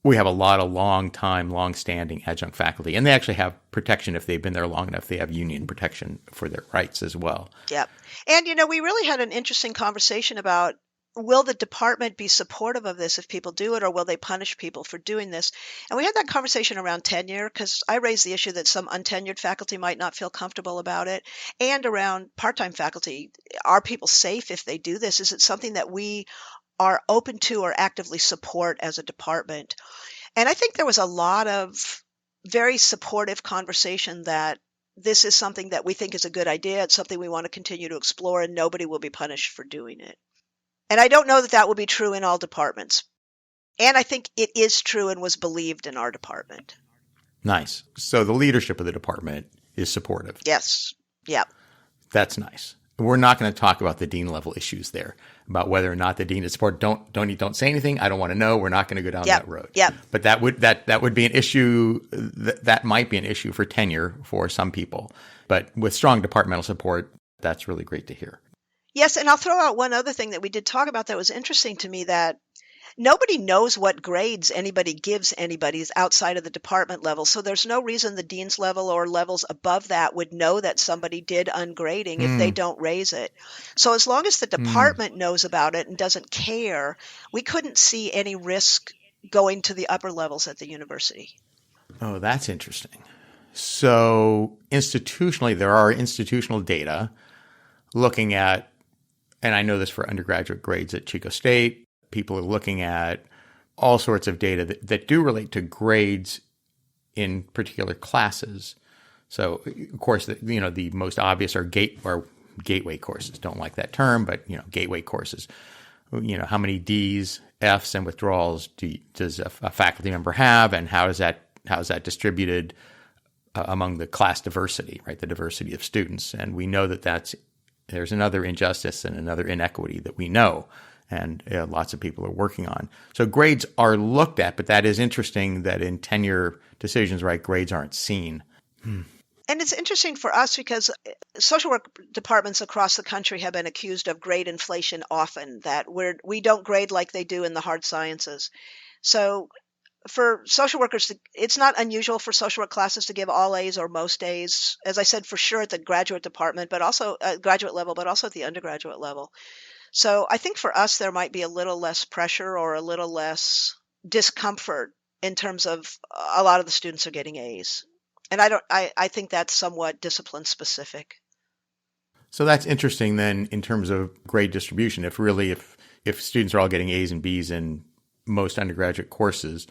we have a lot of long-standing adjunct faculty, and they actually have protection if they've been there long enough. They have union protection for their rights as well. Yep. And, we really had an interesting conversation about, will the department be supportive of this if people do it, or will they punish people for doing this? And we had that conversation around tenure, because I raised the issue that some untenured faculty might not feel comfortable about it, and around part-time faculty. Are people safe if they do this? Is it something that we are open to or actively support as a department? And I think there was a lot of very supportive conversation that this is something that we think is a good idea. It's something we want to continue to explore, and nobody will be punished for doing it. And I don't know that that will be true in all departments. And I think it is true and was believed in our department. Nice. So the leadership of the department is supportive. Yes. Yep. That's nice. We're not going to talk about the dean level issues there, about whether or not the dean is supportive. Don't say anything. I don't want to know. We're not going to go down that road. Yep. But that would be an issue. That might be an issue for tenure for some people. But with strong departmental support, that's really great to hear. Yes, and I'll throw out one other thing that we did talk about that was interesting to me, that nobody knows what grades anybody gives anybody outside of the department level. So there's no reason the dean's level or levels above that would know that somebody did ungrading if they don't raise it. So as long as the department knows about it and doesn't care, we couldn't see any risk going to the upper levels at the university. Oh, that's interesting. So institutionally, there are institutional data looking at, and I know this for undergraduate grades at Chico State, people are looking at all sorts of data that do relate to grades in particular classes. So, of course, the most obvious are gateway courses. Don't like that term, but gateway courses. How many D's, F's, and withdrawals does a faculty member have, and how is that distributed among the class diversity, right? The diversity of students, and we know that there's another injustice and another inequity that we know. And lots of people are working on. So grades are looked at, but that is interesting that in tenure decisions, right, grades aren't seen. And it's interesting for us because social work departments across the country have been accused of grade inflation often, that we don't grade like they do in the hard sciences. So for social workers, it's not unusual for social work classes to give all A's or most A's, as I said, for sure at the graduate department, but also at graduate level, but also at the undergraduate level. So I think for us, there might be a little less pressure or a little less discomfort in terms of a lot of the students are getting A's. And I think that's somewhat discipline specific. So that's interesting then in terms of grade distribution. If students are all getting A's and B's in most undergraduate courses,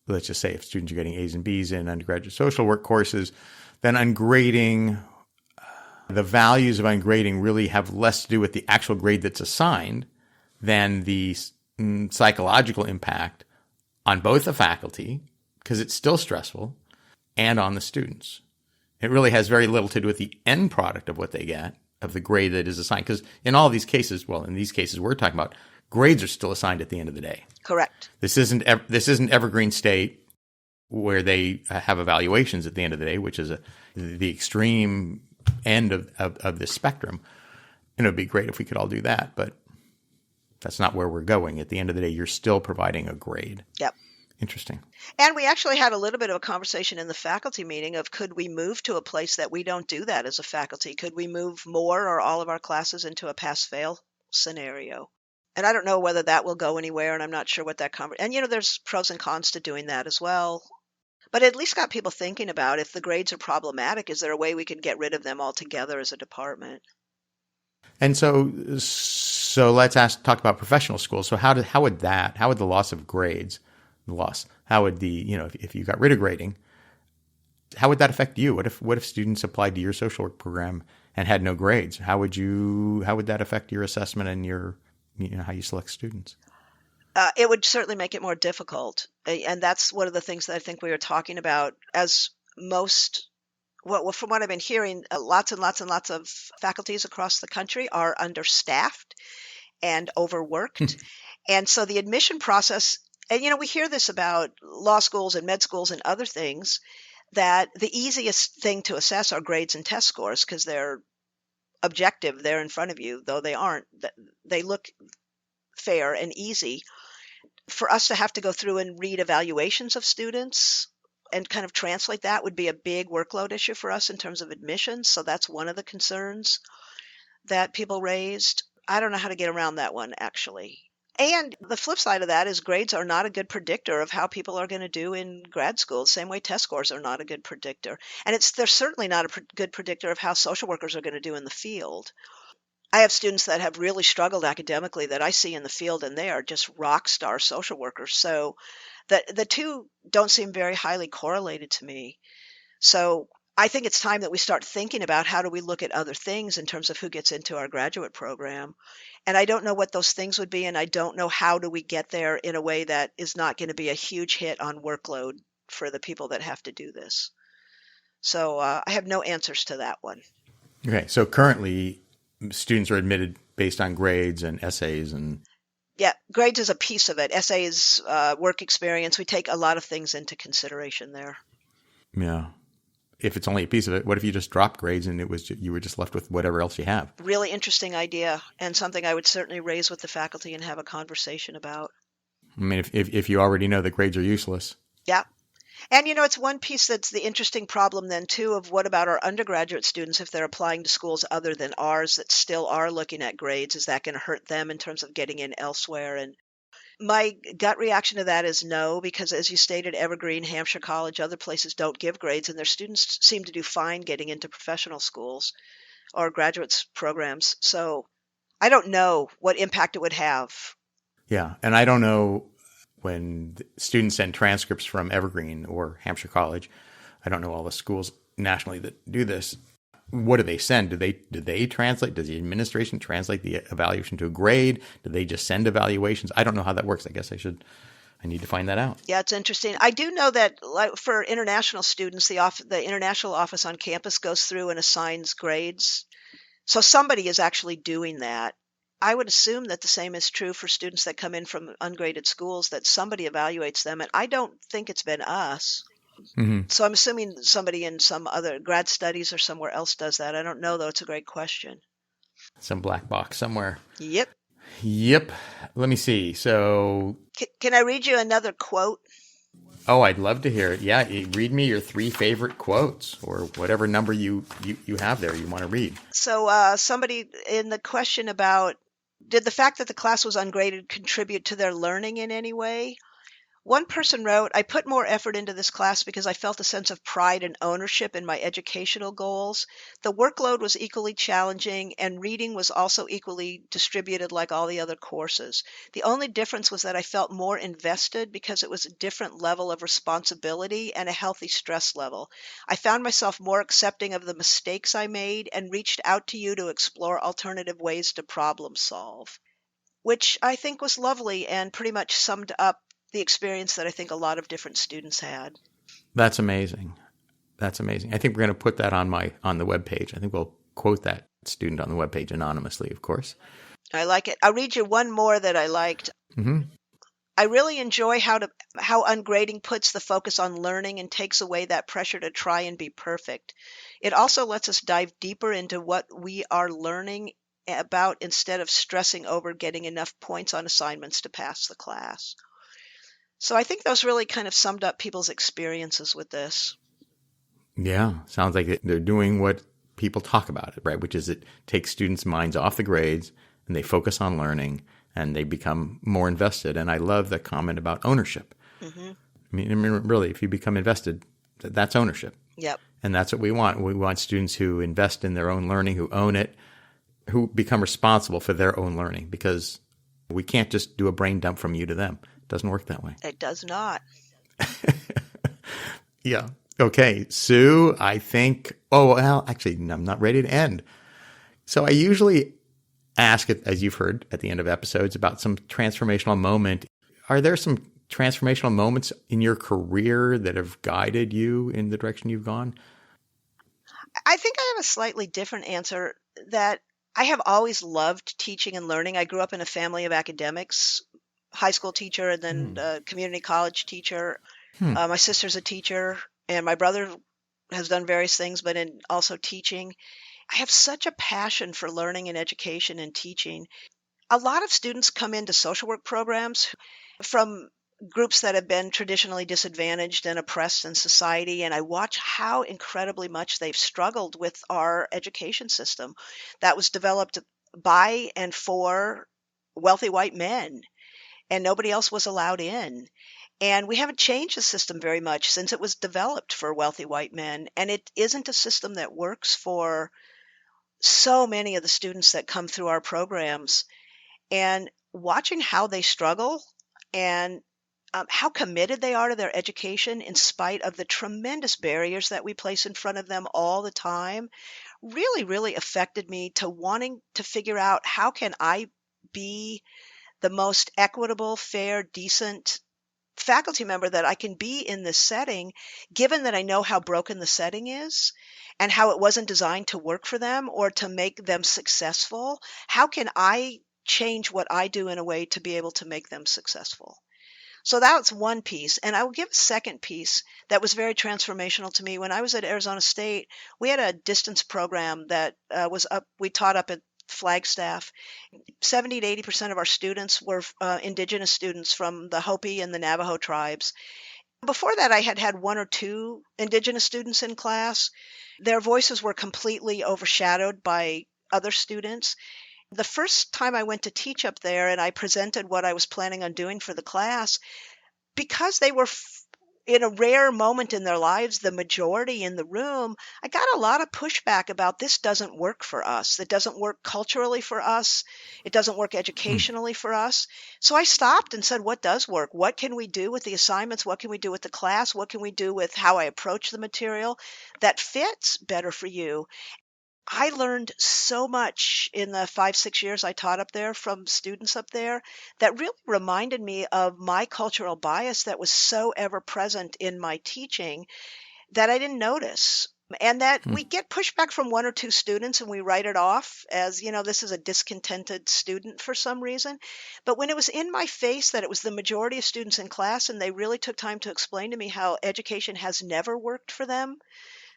let's just say if students are getting A's and B's in undergraduate social work courses, then ungrading, the values of ungrading really have less to do with the actual grade that's assigned than the psychological impact on both the faculty, because it's still stressful, and on the students. It really has very little to do with the end product of what they get, of the grade that is assigned. Because in all these cases, in these cases we're talking about, grades are still assigned at the end of the day. Correct. This isn't Evergreen State where they have evaluations at the end of the day, which is the extreme end of this spectrum. And it would be great if we could all do that, but that's not where we're going. At the end of the day, you're still providing a grade. Yep. Interesting. And we actually had a little bit of a conversation in the faculty meeting of could we move to a place that we don't do that as a faculty? Could we move more or all of our classes into a pass-fail scenario? And I don't know whether that will go anywhere, and I'm not sure what that and there's pros and cons to doing that as well. But at least got people thinking about if the grades are problematic, is there a way we can get rid of them altogether as a department? And so let's talk about professional schools. So how would the loss of grades, how would if you got rid of grading, how would that affect you? What if students applied to your social work program and had no grades? How would that affect your assessment and your, how you select students? It would certainly make it more difficult. And that's one of the things that I think we were talking about as from what I've been hearing, lots and lots and lots of faculties across the country are understaffed and overworked. And so the admission process, and we hear this about law schools and med schools and other things, that the easiest thing to assess are grades and test scores because they're objective, they're in front of you, though they aren't. They look fair and easy. For us to have to go through and read evaluations of students and kind of translate that would be a big workload issue for us in terms of admissions. So that's one of the concerns that people raised. I don't know how to get around that one, actually. And the flip side of that is grades are not a good predictor of how people are going to do in grad school, the same way test scores are not a good predictor. And they're certainly not a good predictor of how social workers are going to do in the field. I have students that have really struggled academically that I see in the field, and they are just rock star social workers. So the two don't seem very highly correlated to me. So I think it's time that we start thinking about how do we look at other things in terms of who gets into our graduate program. And I don't know what those things would be, and I don't know how do we get there in a way that is not going to be a huge hit on workload for the people that have to do this. So I have no answers to that one. Okay, so currently students are admitted based on grades and essays and... Yeah, grades is a piece of it. Essays, work experience, we take a lot of things into consideration there. Yeah. If it's only a piece of it, what if you just dropped grades and you were just left with whatever else you have? Really interesting idea, and something I would certainly raise with the faculty and have a conversation about. I mean, if you already know that grades are useless. Yeah. And, it's one piece that's the interesting problem then, too, of what about our undergraduate students if they're applying to schools other than ours that still are looking at grades? Is that going to hurt them in terms of getting in elsewhere? And my gut reaction to that is no, because as you stated, Evergreen, Hampshire College, other places don't give grades, and their students seem to do fine getting into professional schools or graduate programs. So I don't know what impact it would have. Yeah, and I don't know when students send transcripts from Evergreen or Hampshire College. I don't know all the schools nationally that do this. What do they send? Do they translate? Does the administration translate the evaluation to a grade? Do they just send evaluations? I don't know how that works. I guess I need to find that out. Yeah, it's interesting. I do know that for international students, the international office on campus goes through and assigns grades. So somebody is actually doing that. I would assume that the same is true for students that come in from ungraded schools, that somebody evaluates them. And I don't think it's been us. Mm-hmm. So I'm assuming somebody in some other grad studies or somewhere else does that. I don't know, though. It's a great question. Some black box somewhere. Yep. Let me see. So can I read you another quote? Oh, I'd love to hear it. Yeah, read me your 3 favorite quotes or whatever number you have there you want to read. So somebody in the question about did the fact that the class was ungraded contribute to their learning in any way? One person wrote, I put more effort into this class because I felt a sense of pride and ownership in my educational goals. The workload was equally challenging, and reading was also equally distributed like all the other courses. The only difference was that I felt more invested because it was a different level of responsibility and a healthy stress level. I found myself more accepting of the mistakes I made and reached out to you to explore alternative ways to problem solve, which I think was lovely and pretty much summed up the experience that I think a lot of different students had. That's amazing. I think we're going to put that on the webpage. I think we'll quote that student on the webpage anonymously, of course. I like it. I'll read you one more that I liked. Mm-hmm. I really enjoy how ungrading puts the focus on learning and takes away that pressure to try and be perfect. It also lets us dive deeper into what we are learning about instead of stressing over getting enough points on assignments to pass the class. So I think those really kind of summed up people's experiences with this. Yeah, sounds like they're doing what people talk about it, right? Which is it takes students' minds off the grades and they focus on learning and they become more invested. And I love the comment about ownership. Mm-hmm. I mean, really, if you become invested, that's ownership. Yep. And that's what we want. We want students who invest in their own learning, who own it, who become responsible for their own learning, because we can't just do a brain dump from you to them. It doesn't work that way. It does not. Yeah. Okay, Sue, I think, oh, well, actually, I'm not ready to end. So I usually ask, as you've heard at the end of episodes, about some transformational moment. Are there some transformational moments in your career that have guided you in the direction you've gone? I think I have a slightly different answer, that I have always loved teaching and learning. I grew up in a family of academics, high school teacher and then community college teacher. My sister's a teacher, and my brother has done various things, but in also teaching. I have such a passion for learning and education and teaching. A lot of students come into social work programs from groups that have been traditionally disadvantaged and oppressed in society, and I watch how incredibly much they've struggled with our education system that was developed by and for wealthy white men, and nobody else was allowed in. And we haven't changed the system very much since it was developed for wealthy white men. And it isn't a system that works for so many of the students that come through our programs. And watching how they struggle and how committed they are to their education in spite of the tremendous barriers that we place in front of them all the time really, really affected me to wanting to figure out, how can I be the most equitable, fair, decent faculty member that I can be in this setting, given that I know how broken the setting is and how it wasn't designed to work for them or to make them successful. How can I change what I do in a way to be able to make them successful? So that's one piece. And I will give a second piece that was very transformational to me. When I was at Arizona State, we had a distance program that we taught up at Flagstaff. 70 to 80% of our students were indigenous students from the Hopi and the Navajo tribes. Before that, I had had one or two indigenous students in class. Their voices were completely overshadowed by other students. The first time I went to teach up there and I presented what I was planning on doing for the class, because they were in a rare moment in their lives, the majority in the room, I got a lot of pushback about, this doesn't work for us. It doesn't work culturally for us. It doesn't work educationally for us. So I stopped and said, what does work? What can we do with the assignments? What can we do with the class? What can we do with how I approach the material that fits better for you? I learned so much in the 5, 6 years I taught up there from students up there that really reminded me of my cultural bias that was so ever present in my teaching that I didn't notice. And that we get pushback from one or two students and we write it off as, this is a discontented student for some reason. But when it was in my face that it was the majority of students in class and they really took time to explain to me how education has never worked for them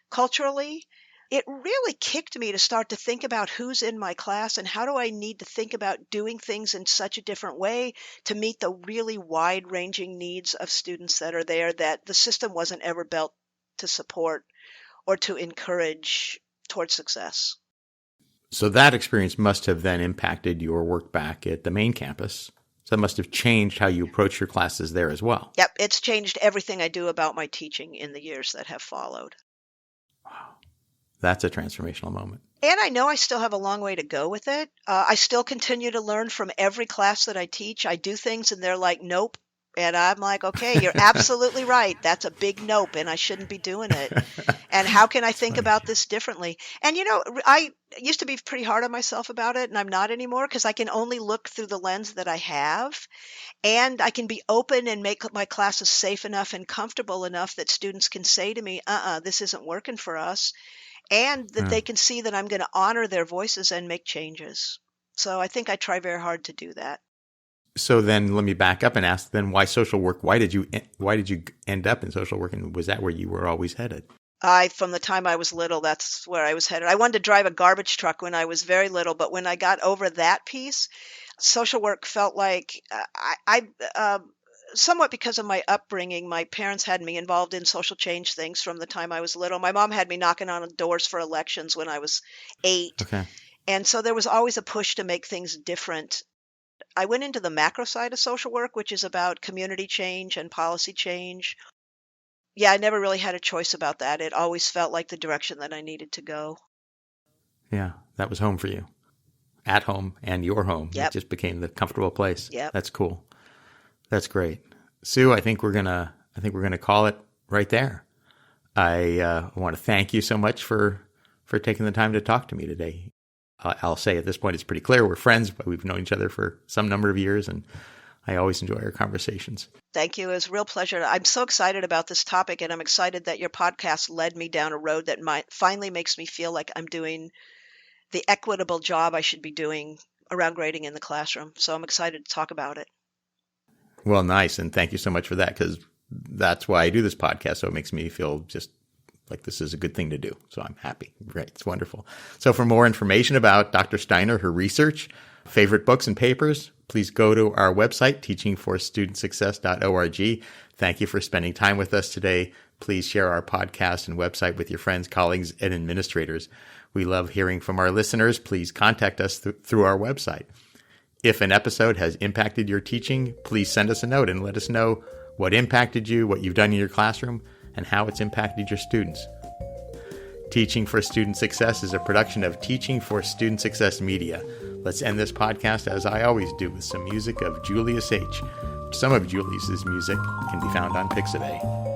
culturally, it really kicked me to start to think about who's in my class and how do I need to think about doing things in such a different way to meet the really wide-ranging needs of students that are there that the system wasn't ever built to support or to encourage towards success. So that experience must have then impacted your work back at the main campus. So that must have changed how you approach your classes there as well. Yep, it's changed everything I do about my teaching in the years that have followed. Wow. That's a transformational moment. And I know I still have a long way to go with it. I still continue to learn from every class that I teach. I do things and they're like, nope. And I'm like, okay, you're absolutely right. That's a big nope, and I shouldn't be doing it. And how can I think about this differently? And, I used to be pretty hard on myself about it, and I'm not anymore because I can only look through the lens that I have. And I can be open and make my classes safe enough and comfortable enough that students can say to me, this isn't working for us. And that they can see that I'm going to honor their voices and make changes. So I think I try very hard to do that. So then let me back up and ask then, why social work? Why did you end up in social work? And was that where you were always headed? From the time I was little, that's where I was headed. I wanted to drive a garbage truck when I was very little, but when I got over that piece, social work felt like somewhat because of my upbringing. My parents had me involved in social change things from the time I was little. My mom had me knocking on doors for elections when I was 8. Okay. And so there was always a push to make things different. I went into the macro side of social work, which is about community change and policy change. Yeah, I never really had a choice about that. It always felt like the direction that I needed to go. Yeah, that was home for you. At home and your home. Yep. It just became the comfortable place. Yep. That's cool. That's great. Sue, I think we're gonna call it right there. I want to thank you so much for taking the time to talk to me today. I'll say at this point it's pretty clear we're friends, but we've known each other for some number of years, and I always enjoy our conversations. Thank you. It was a real pleasure. I'm so excited about this topic, and I'm excited that your podcast led me down a road that finally makes me feel like I'm doing the equitable job I should be doing around grading in the classroom. So I'm excited to talk about it. Well, nice. And thank you so much for that, because that's why I do this podcast. So it makes me feel just like this is a good thing to do. So I'm happy. Great. It's wonderful. So for more information about Dr. Steiner, her research, favorite books and papers, please go to our website, teachingforstudentsuccess.org. Thank you for spending time with us today. Please share our podcast and website with your friends, colleagues, and administrators. We love hearing from our listeners. Please contact us through our website. If an episode has impacted your teaching, please send us a note and let us know what impacted you, what you've done in your classroom, and how it's impacted your students. Teaching for Student Success is a production of Teaching for Student Success Media. Let's end this podcast, as I always do, with some music of Julius H. Some of Julius's music can be found on Pixabay.